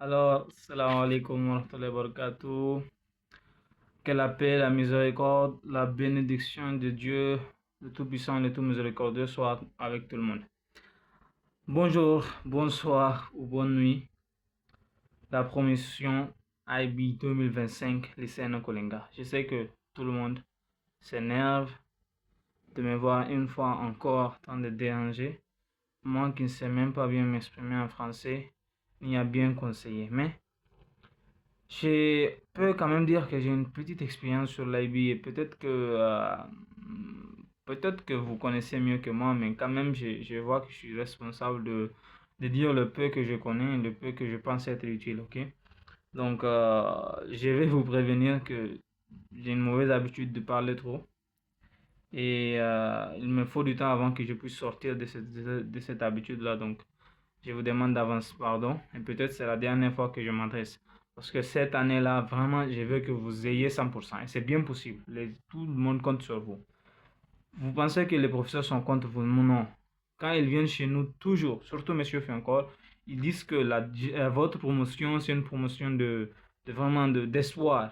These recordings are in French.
Alors, salam alaikum wa rahmatullahi wa barakatuh. Que la paix, la miséricorde, la bénédiction de Dieu, le Tout-Puissant, le Tout-Miséricordieux soit avec tout le monde. Bonjour, bonsoir ou bonne nuit. La promotion IB 2025, lycée Kolenga. Je sais que tout le monde s'énerve de me voir une fois encore tant de déranger. Moi qui ne sais même pas bien m'exprimer en français, ni à bien conseiller. Mais je peux quand même dire que j'ai une petite expérience sur l'IB et peut-être que vous connaissez mieux que moi, mais quand même je vois que je suis responsable de dire le peu que je connais, le peu que je pense être utile, ok? Donc je vais vous prévenir que j'ai une mauvaise habitude de parler trop et il me faut du temps avant que je puisse sortir de cette habitude-là. Donc je vous demande d'avance pardon et peut-être c'est la dernière fois que je m'adresse. Parce que cette année-là, vraiment, je veux que vous ayez 100%. Et c'est bien possible. Tout le monde compte sur vous. Vous pensez que les professeurs sont contre vous? Non. Quand ils viennent chez nous, toujours, surtout Monsieur Fiancor, ils disent que votre promotion, c'est une promotion d'espoir.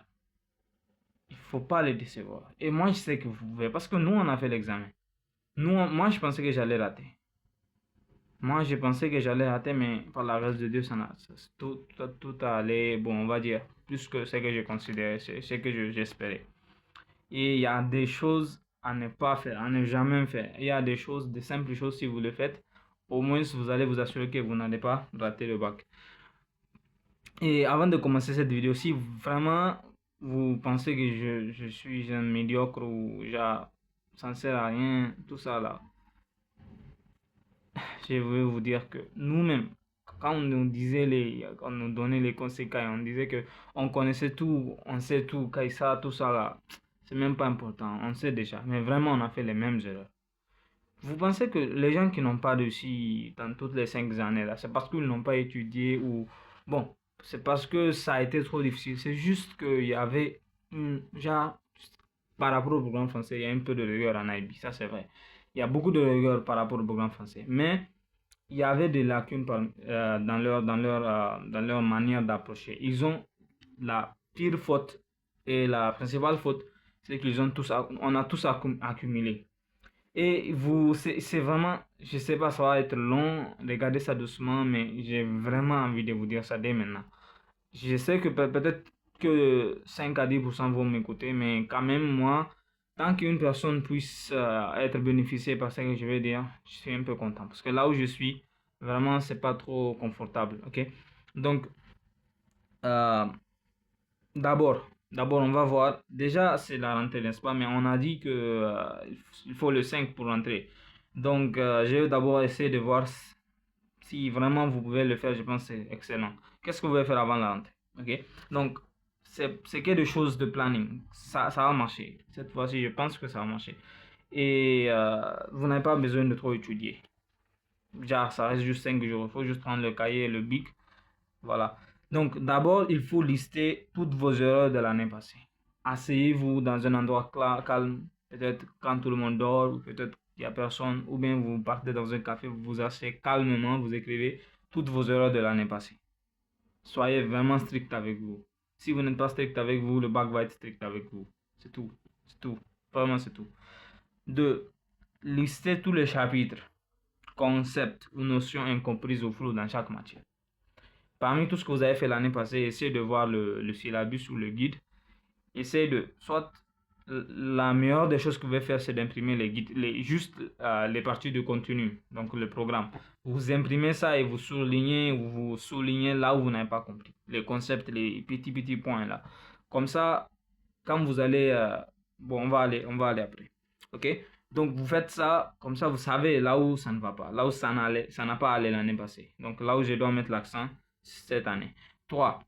Il ne faut pas les décevoir. Et moi, je sais que vous pouvez. Parce que nous, on a fait l'examen. Moi, je pensais que j'allais rater. Moi, je pensais que j'allais rater, mais par la grâce de Dieu, tout a allé, bon, on va dire, plus que ce que je considérais, c'est ce que j'espérais. Et il y a des choses à ne pas faire, à ne jamais faire. Il y a des choses, des simples choses, si vous le faites, au moins vous allez vous assurer que vous n'allez pas rater le bac. Et avant de commencer cette vidéo, si vraiment vous pensez que je suis un médiocre ou genre, ça ne sert à rien, tout ça là, je veux vous dire que nous-mêmes, quand on nous donnait les conseils, on disait que on connaissait tout, on sait tout, ça, tout ça là, c'est même pas important, on sait déjà. Mais vraiment, on a fait les mêmes erreurs. Vous pensez que les gens qui n'ont pas réussi dans toutes les 5 années là, c'est parce qu'ils n'ont pas étudié ou bon, c'est parce que ça a été trop difficile. C'est juste qu'il y avait genre par rapport au programme français, il y a un peu de rigueur en IB, ça c'est vrai. Il y a beaucoup de rigueur par rapport au programme français, mais il y avait des lacunes dans leur manière d'approcher. Ils ont la pire faute et la principale faute, c'est qu'ils ont on a tous accumulé. Et c'est vraiment, je sais pas, ça va être long, regardez ça doucement, mais j'ai vraiment envie de vous dire ça dès maintenant. Je sais que peut-être que 5 à 10% vont m'écouter, mais quand même, moi, tant qu'une personne puisse être bénéficiée par ce que je vais dire, je suis un peu content. Parce que là où je suis, vraiment, c'est pas trop confortable. Ok? Donc, euh, d'abord, on va voir. Déjà, c'est la rentrée, n'est-ce pas? Mais on a dit que il faut le 5 pour rentrer. Donc, je vais d'abord essayer de voir si vraiment vous pouvez le faire. Je pense que c'est excellent. Qu'est-ce que vous pouvez faire avant la rentrée? Ok? Donc, c'est quelque chose de planning. Ça va marcher. Cette fois-ci, je pense que ça va marcher. Et vous n'avez pas besoin de trop étudier. Genre, ça reste juste 5 jours. Il faut juste prendre le cahier et le bic. Voilà. Donc, d'abord, il faut lister toutes vos erreurs de l'année passée. Asseyez-vous dans un endroit calme, peut-être quand tout le monde dort, ou peut-être il n'y a personne, ou bien vous partez dans un café, vous vous asseyez calmement, vous écrivez toutes vos erreurs de l'année passée. Soyez vraiment strict avec vous. Si vous n'êtes pas strict avec vous, le bac va être strict avec vous. C'est tout. C'est tout. Vraiment, c'est tout. 2. Listez tous les chapitres, concepts ou notions incomprises ou floues dans chaque matière. Parmi tout ce que vous avez fait l'année passée, essayez de voir le syllabus ou le guide. Essayez soit la meilleure des choses que vous pouvez faire, c'est d'imprimer les guides, juste les parties de contenu, donc le programme. Vous imprimez ça et vous soulignez là où vous n'avez pas compris. Les concepts, les petits points là. Comme ça, quand vous allez, bon, on va aller après. Ok? Donc vous faites ça, comme ça vous savez là où ça ne va pas, là où ça n'a pas allé l'année passée. Donc là où je dois mettre l'accent cette année. 3.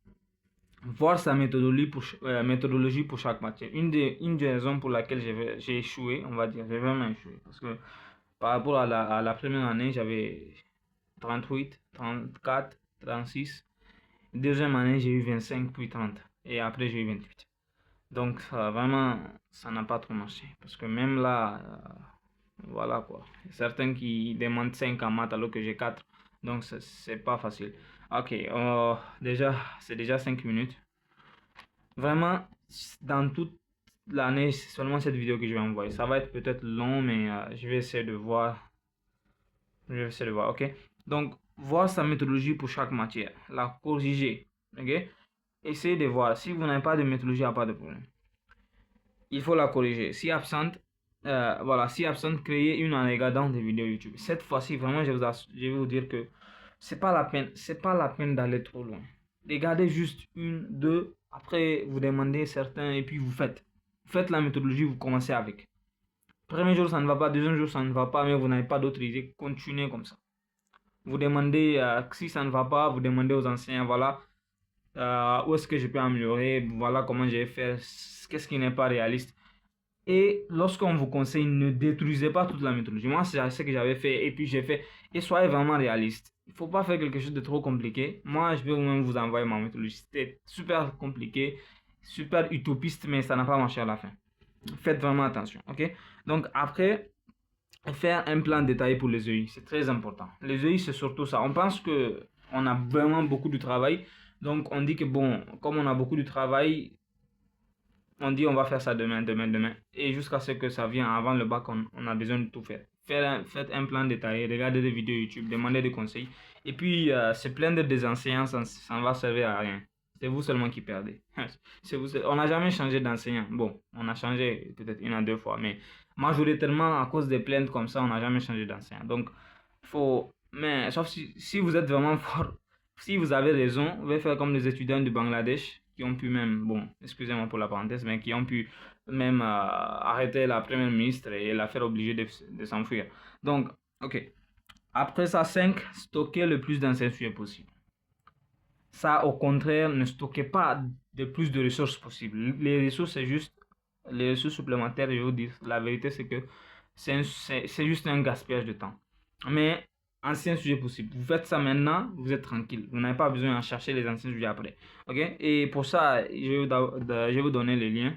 Voir sa méthodologie pour chaque matière. Une des raisons pour laquelle j'ai échoué, on va dire, j'ai vraiment échoué. Parce que par rapport à la première année, j'avais 38, 34, 36. Deuxième année, j'ai eu 25, puis 30. Et après, j'ai eu 28. Donc, vraiment, ça n'a pas trop marché. Parce que même là, voilà quoi. Certains qui demandent 5 en maths alors que j'ai 4. Donc, c'est pas facile. Ok, déjà, c'est déjà 5 minutes. Vraiment, dans toute l'année, c'est seulement cette vidéo que je vais envoyer. Ça va être peut-être long, mais je vais essayer de voir. Je vais essayer de voir, ok? Donc, voir sa méthodologie pour chaque matière. La corriger, ok? Essayez de voir. Si vous n'avez pas de méthodologie, il n'y a pas de problème. Il faut la corriger. Si absente, voilà, si absente, créez une en regardant des vidéos YouTube. Cette fois-ci, vraiment, je vais vous dire que c'est pas la peine d'aller trop loin. Regardez juste une, deux, après vous demandez certains et puis vous faites. Vous faites la méthodologie, vous commencez avec. Premier jour, ça ne va pas, deuxième jour, ça ne va pas, mais vous n'avez pas d'autres idées, continuez comme ça. Vous demandez, si ça ne va pas, vous demandez aux enseignants, voilà, où est-ce que je peux améliorer, voilà comment j'ai fait, qu'est-ce qui n'est pas réaliste. Et lorsqu'on vous conseille, ne détruisez pas toute la méthodologie. Moi, c'est ce que j'avais fait et puis j'ai fait. Et soyez vraiment réaliste. Il ne faut pas faire quelque chose de trop compliqué. Moi, je vais même vous envoyer ma méthodologie. C'était super compliqué, super utopiste, mais ça n'a pas marché à la fin. Faites vraiment attention, ok? Donc après, faire un plan détaillé pour les EI, c'est très important. Les EI, c'est surtout ça. On pense que on a vraiment beaucoup de travail. Donc on dit que bon, comme on a beaucoup de travail, on dit on va faire ça demain, demain, demain. Et jusqu'à ce que ça vienne avant le bac, on a besoin de tout faire. Faites un plan détaillé, regardez des vidéos YouTube, demandez des conseils. Et puis, se plaindre des enseignants, ça ne va servir à rien. C'est vous seulement qui perdez. On n'a jamais changé d'enseignant. Bon, on a changé peut-être une à deux fois, mais majoritairement, à cause des plaintes comme ça, on n'a jamais changé d'enseignant. Donc, faut. Mais sauf si vous êtes vraiment fort, si vous avez raison, vous pouvez faire comme les étudiants du Bangladesh qui ont pu même, bon, excusez-moi pour la parenthèse, mais qui ont pu même arrêter la première ministre et la faire obliger de s'enfuir. Donc, ok. Après ça, 5, stocker le plus d'anciens sujets possible. Ça, au contraire, ne stockez pas de plus de ressources possibles. Les ressources, c'est juste les ressources supplémentaires, je vous dis. La vérité, c'est que c'est juste un gaspillage de temps. Mais anciens sujets possibles. Vous faites ça maintenant, vous êtes tranquille. Vous n'avez pas besoin de chercher les anciens sujets après. Ok? Et pour ça, je vais vous donner les liens.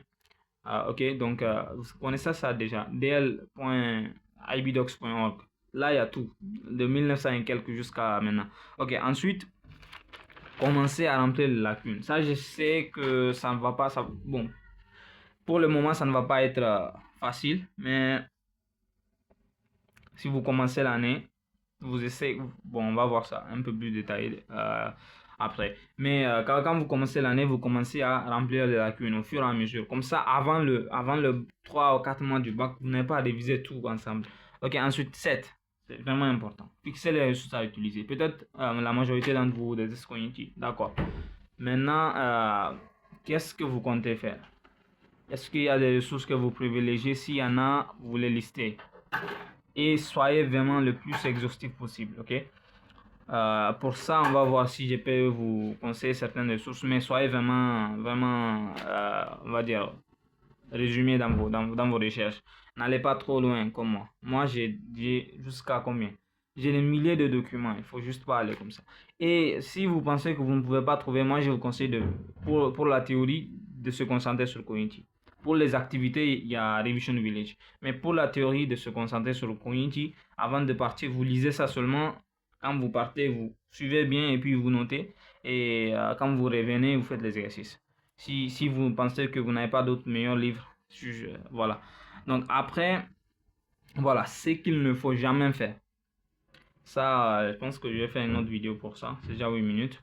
Ok, donc vous connaissez ça déjà. dl.ibdocs.org. Là, il y a tout. De 1900 et quelques jusqu'à maintenant. Ok, ensuite, commencez à remplir les lacunes. Ça, je sais que ça ne va pas. Ça, bon, pour le moment, ça ne va pas être facile, mais si vous commencez l'année, vous essayez. Bon, on va voir ça un peu plus détaillé après. Mais quand vous commencez l'année, vous commencez à remplir les lacunes au fur et à mesure. Comme ça, avant le 3 ou 4 mois du bac, vous n'avez pas à réviser tout ensemble. Ok, ensuite, 7. C'est vraiment important. Fixez les ressources à utiliser. Peut-être la majorité d'entre vous, des tests cognitifs. D'accord. Maintenant, qu'est-ce que vous comptez faire? Est-ce qu'il y a des ressources que vous privilégiez? S'il y en a, vous les listez. Et soyez vraiment le plus exhaustif possible, ok? Pour ça, on va voir si je peux vous conseiller certaines ressources, mais soyez vraiment, vraiment, on va dire, résumé dans vos recherches. N'allez pas trop loin comme moi. Moi, j'ai jusqu'à combien? J'ai des milliers de documents, il faut juste pas aller comme ça. Et si vous pensez que vous ne pouvez pas trouver, moi, je vous conseille pour la théorie, de se concentrer sur le cognitif. Pour les activités, il y a Revision Village. Mais pour la théorie, de se concentrer sur le cognitif, avant de partir, vous lisez ça seulement. Quand vous partez, vous suivez bien et puis vous notez. Et quand vous revenez, vous faites les exercices. Si vous pensez que vous n'avez pas d'autres meilleurs livres, voilà. Donc après, voilà, ce qu'il ne faut jamais faire. Ça, je pense que je vais faire une autre vidéo pour ça. C'est déjà 8 minutes.